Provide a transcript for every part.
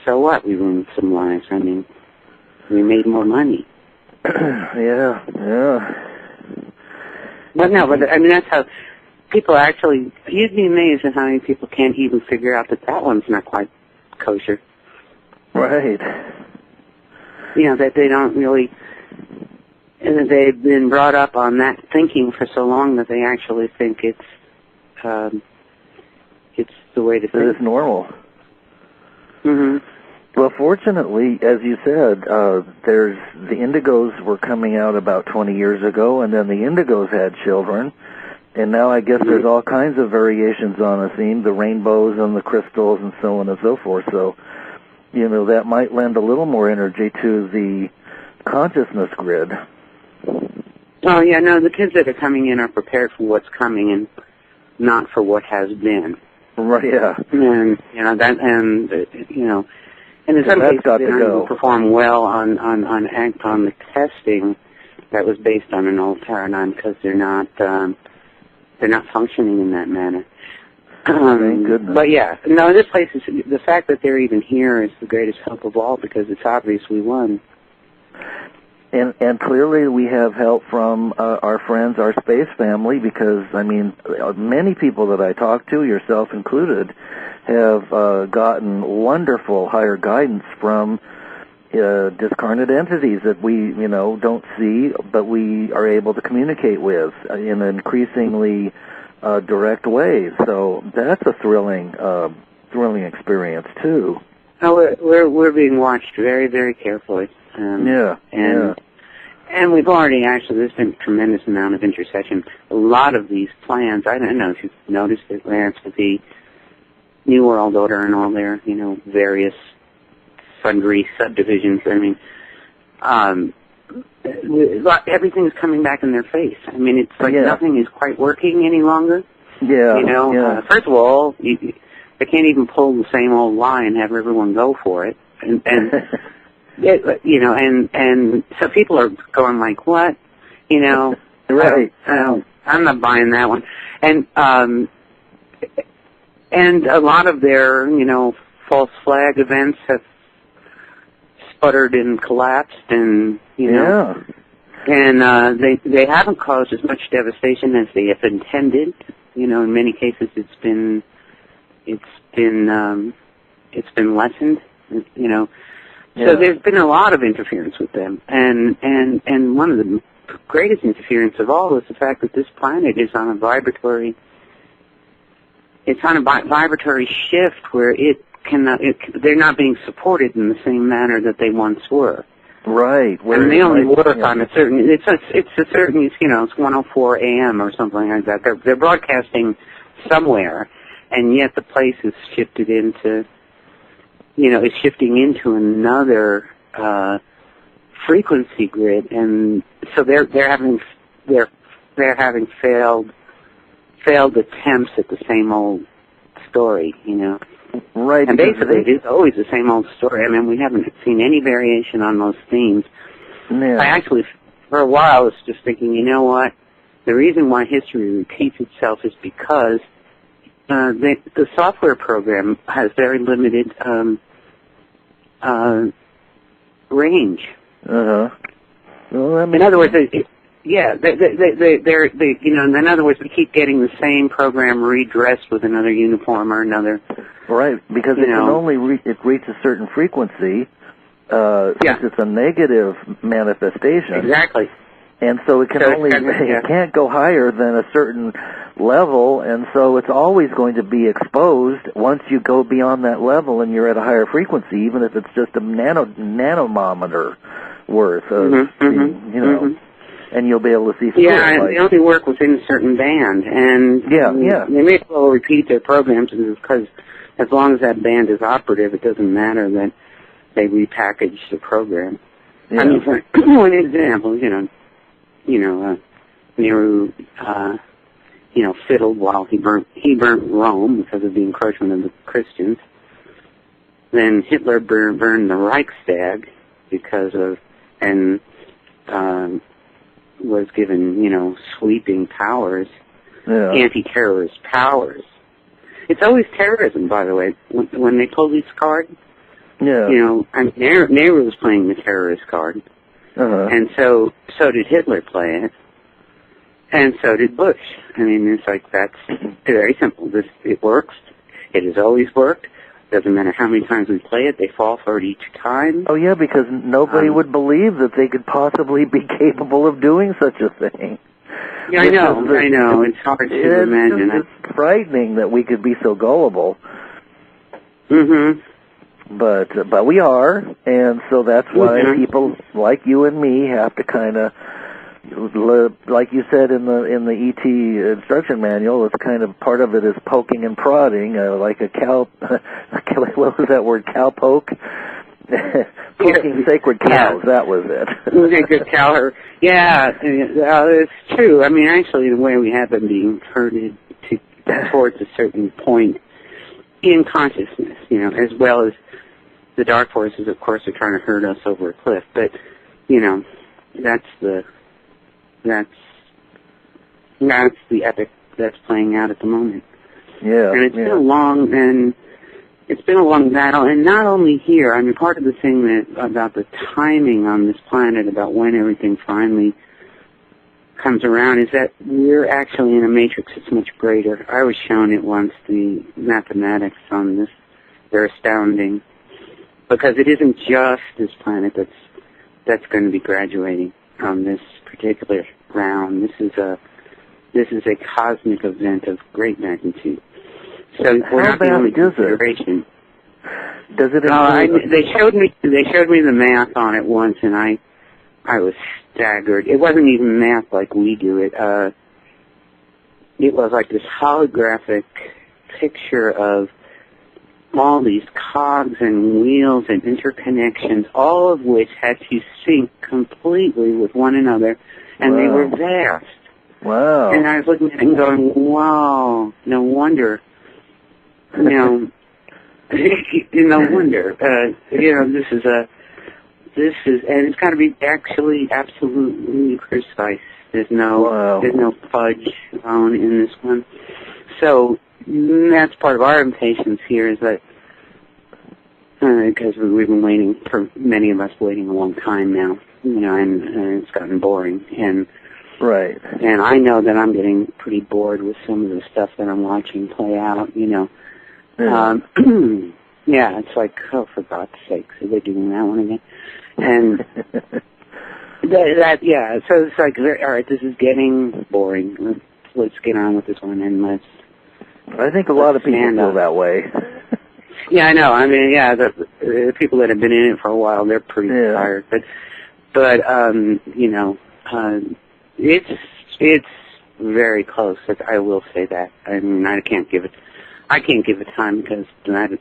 so what? We ruined some lives. I mean, we made more money. Yeah. But no, but I mean, that's how people actually, you'd be amazed at how many people can't even figure out that one's not quite kosher. Right. You know, that they don't really, and they've been brought up on that thinking for so long that they actually think it's the way to think. It's normal. Mm-hmm. Well, fortunately, as you said, the indigos were coming out about 20 years ago, and then the indigos had children, and now I guess there's all kinds of variations on the theme, the rainbows and the crystals and so on and so forth. So, you know, that might lend a little more energy to the consciousness grid. Oh, yeah, no, the kids that are coming in are prepared for what's coming and not for what has been. Right, yeah. And, you know, and in some cases they don't perform well on the testing that was based on an old paradigm because they're not functioning in that manner. Thank goodness. But yeah, no, this place is, the fact that they're even here is the greatest hope of all because it's obvious we won. And clearly we have help from our friends, our space family, because, I mean, many people that I talk to, yourself included, have gotten wonderful higher guidance from discarnate entities that we, you know, don't see, but we are able to communicate with in an increasingly direct way. So that's a thrilling experience, too. Oh, we're being watched very, very carefully. And we've already there's been a tremendous amount of intercession. A lot of these plans, I don't know if you've noticed it, Lance, with the New World Order and all their, you know, various sundry subdivisions. I mean, everything's coming back in their face. I mean, it's like nothing is quite working any longer. Yeah. You know, first of all, they can't even pull the same old lie and have everyone go for it. And you know, and so people are going like, what? You know, right. I'm not buying that one. And a lot of their, you know, false flag events have sputtered and collapsed and, you know, and they haven't caused as much devastation as they have intended. You know, in many cases it's been lessened, you know. So there's been a lot of interference with them, and one of the greatest interference of all is the fact that this planet is on a vibratory shift where they're not being supported in the same manner that they once were. Right. And they only work on a certain. It's a certain. You know, it's 1:04 a.m. or something like that. They're broadcasting somewhere, and yet the place is shifted into. You know, is shifting into another frequency grid, and so they're having failed attempts at the same old story. You know, right? And basically, it's always the same old story. I mean, we haven't seen any variation on those themes. Yeah. I actually, for a while, was just thinking, you know what? The reason why history repeats itself is because the software program has very limited range. Well, in other words, they're you know. In other words, we keep getting the same program redressed with another uniform or another. Right, because it can only reach a certain frequency. Since it's a negative manifestation. Exactly. And so it can it can't go higher than a certain level, and so it's always going to be exposed once you go beyond that level and you're at a higher frequency, even if it's just a nanometer worth of, you know, and you'll be able to see. Yeah, and they only work within a certain band, and they may as well repeat their programs because as long as that band is operative, it doesn't matter that they repackage the program. Yeah. I mean, for one example, Nehru, fiddled while he burnt Rome because of the encroachment of the Christians. Then Hitler burned the Reichstag because of, and was given, sweeping powers, anti-terrorist powers. It's always terrorism, by the way. When they pull these cards, Yeah. You know, I mean, Nehru was playing the terrorist card, and so did Hitler play it, and so did Bush. I mean, it's like, that's very simple. It works. It has always worked. Doesn't matter how many times we play it, they fall for it each time. Oh, yeah, because nobody would believe that they could possibly be capable of doing such a thing. Yeah, I know. It's hard to imagine. It's frightening that we could be so gullible. Mm-hmm. But we are, and so that's why people like you and me have to kind of, like you said in the ET instruction manual, it's kind of, part of it is poking and prodding, like a cow. What was that word? Cowpoke. Poking sacred cows. That was it. Sacred cow. Yeah, it's true. I mean, actually, the way we have been being herded towards a certain point in consciousness, you know, as well as the dark forces, of course, are trying to herd us over a cliff. But, you know, that's the epic that's playing out at the moment. Yeah. And it's been a long battle, and not only here. I mean, part of the thing about the timing on this planet, about when everything finally comes around, is that we're actually in a matrix that's much greater. I was shown it once, the mathematics on this. They're astounding, because it isn't just this planet that's going to be graduating from this particular round. This is a cosmic event of great magnitude. So we're not the only consideration. Does it? They showed me the math on it once, and I was staggered. It wasn't even math like we do it. It was like this holographic picture of all these cogs and wheels and interconnections, all of which had to sync completely with one another, and they were vast. Wow. And I was looking at it and going, wow, no wonder. You know, no wonder. You know, this is, and it's got to be actually absolutely precise. There's no fudge thrown in this one. So that's part of our impatience here, is that because we've been waiting, for many of us waiting a long time now, you know, and it's gotten boring. And right. And I know that I'm getting pretty bored with some of the stuff that I'm watching play out, you know. Yeah, it's like, oh, for God's sakes, are they doing that one again? And yeah, so it's like, all right, this is getting boring. Let's get on with this one, and I think a lot of people feel that way. Yeah, I know. I mean, yeah, the people that have been in it for a while, they're pretty tired. But you know, it's very close. I will say that. I mean, I can't give it time, because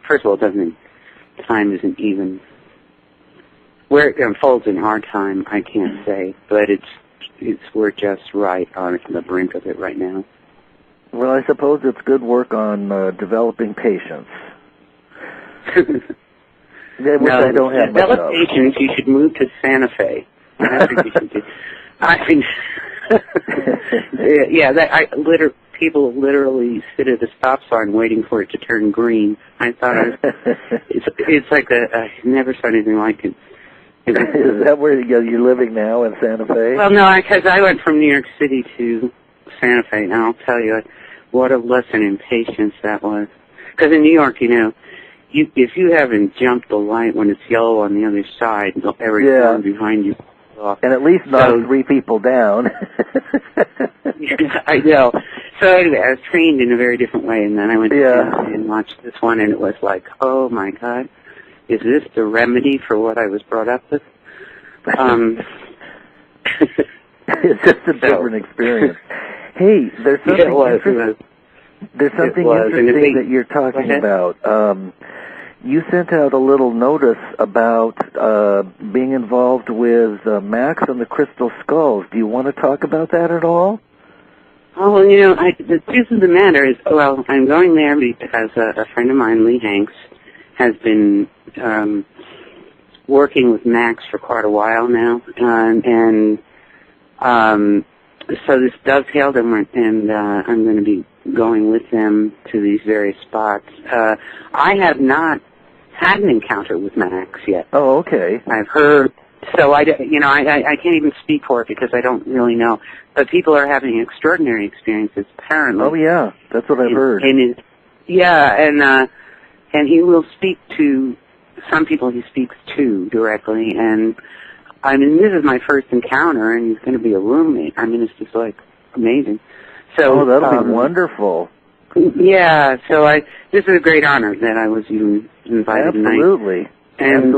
first of all, time isn't even where it unfolds in our time. I can't say, but we're just right on the brink of it right now. Well, I suppose it's good work on developing patience. Which I don't have much of. Develop patience. You should move to Santa Fe. That's what you should do. I mean, yeah, people literally sit at a stop sign waiting for it to turn green. I thought it's like I never saw anything like it. Is that where you're living now, in Santa Fe? Well, no, because I went from New York City to Santa Fe, and I'll tell you what a lesson in patience that was. Because in New York, you know, if you haven't jumped the light when it's yellow on the other side, every car behind you. And at least knock 3 people down. I know. So anyway, I was trained in a very different way, and then I went to and watched this one, and it was like, oh my God, is this the remedy for what I was brought up with? It's just a different experience. Hey, there's something interesting that you're talking about. You sent out a little notice about being involved with Max and the Crystal Skulls. Do you want to talk about that at all? Oh, well, you know, the truth of the matter is, well, I'm going there because a friend of mine, Lee Hanks, has been working with Max for quite a while now, and so this dovetailed, and I'm going to be going with them to these various spots. I have not had an encounter with Max yet. Oh, okay. I've heard, so I can't even speak for it because I don't really know. But people are having extraordinary experiences, apparently. Oh, yeah, that's what I've heard. And he will speak to some people he speaks to directly, and I mean, this is my first encounter, and he's going to be a roommate. I mean, it's just like amazing. So, that'll be wonderful. Yeah, so this is a great honor that I was even invited tonight. Absolutely, and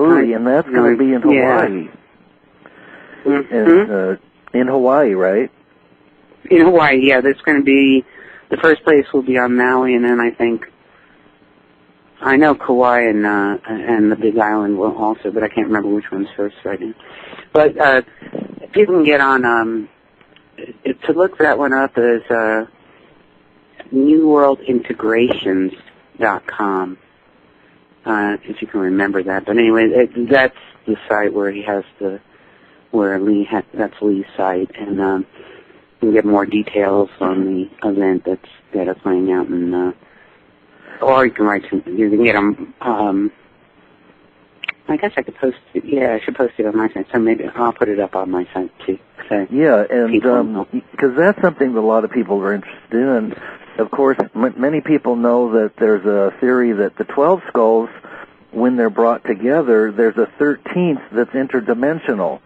that's going to be in Hawaii. Yeah. In Hawaii, right? In Hawaii, yeah. That's going to be the first place will be on Maui, and then I know Kauai and the Big Island will also, but I can't remember which one's first right now. But people can get on to look that one up is newworldintegrations.com, if you can remember that. But anyway, that's the site where he has that's Lee's site, and you can get more details on the event that's playing out in. Or you can you can get them, I guess I could post it. Yeah, I should post it on my site. So maybe I'll put it up on my site too. So yeah, and because that's something that a lot of people are interested in. Of course, many people know that there's a theory that the 12 skulls, when they're brought together, there's a 13th that's interdimensional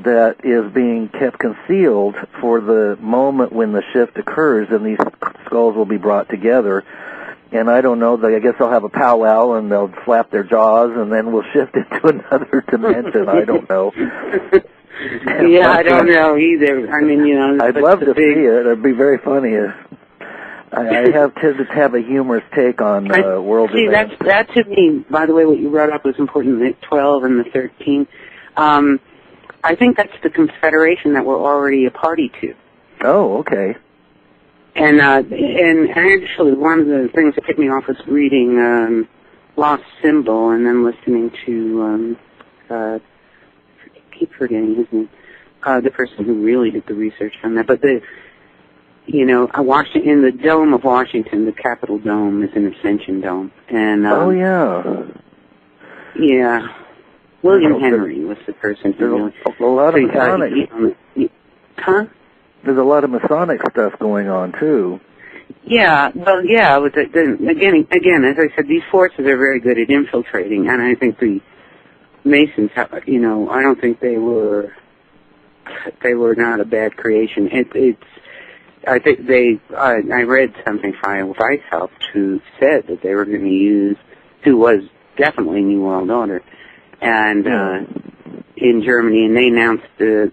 that is being kept concealed for the moment when the shift occurs, and these skulls will be brought together. And I don't know, I guess they'll have a powwow and they'll flap their jaws and then we'll shift into another dimension. I don't know. Yeah, I don't know either. I mean, I'd love to see it. It'd be very funny. I have tended to have a humorous take on world events. See, that to me, by the way, what you brought up was important, the 12 and the 13. I think that's the confederation that we're already a party to. Oh, okay. And actually, one of the things that tipped me off was reading Lost Symbol and then listening to, I keep forgetting his name, the person who really did the research on that. But in the Dome of Washington, the Capitol Dome is an ascension dome. And oh, yeah. Yeah. William Henry was the person who really... A lot of Masonic... Huh? There's a lot of Masonic stuff going on, too. Yeah, well, yeah, again, as I said, these forces are very good at infiltrating, and I think the Masons, I don't think they were not a bad creation. I think I read something from Weishaupt who said that they were going to use, who was definitely New World Order, and in Germany, and they announced that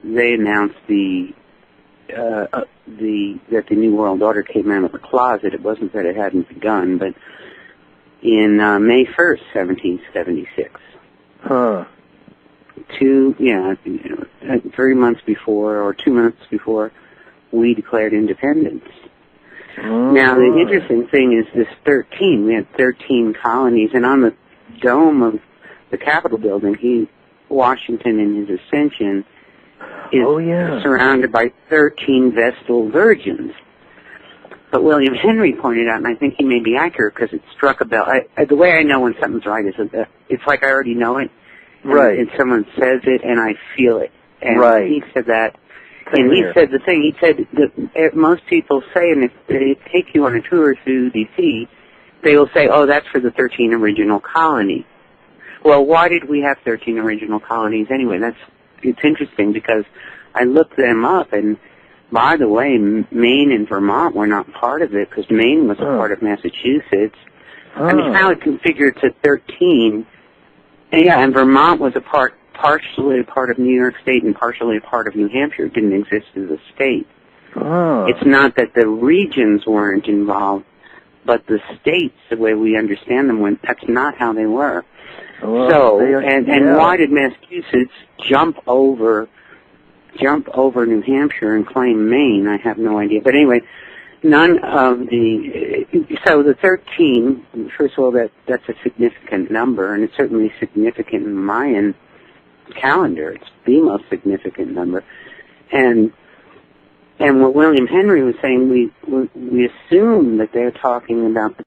the New World Order came out of the closet. It wasn't that it hadn't begun, but in May 1st, 1776. Huh. 3 months before, or 2 months before, we declared independence. Oh. Now, the interesting thing is this 13. We had 13 colonies, and on the dome of the Capitol building, Washington in his ascension is surrounded by 13 Vestal virgins. But William Henry pointed out, and I think he may be accurate because it struck a bell. The way I know when something's right is that it's like I already know it. Right. And someone says it, and I feel it. And right. He said that. And he said the thing, he said that most people say, and if they take you on a tour through D.C., they will say, oh, that's for the 13 original colonies. Well, why did we have 13 original colonies anyway? It's interesting because I looked them up, and by the way, Maine and Vermont were not part of it because Maine was a part of Massachusetts. I mean, how it configured to 13. And Vermont was partially a part of New York State and partially a part of New Hampshire. It didn't exist as a state. It's not that the regions weren't involved, but the states, the way we understand them, that's not how they were. Well, why did Massachusetts jump over New Hampshire and claim Maine? I have no idea. But anyway, so the 13, first of all, that's a significant number, and it's certainly significant in the Mayan calendar. It's the most significant number. And what William Henry was saying, we assume that they're talking about the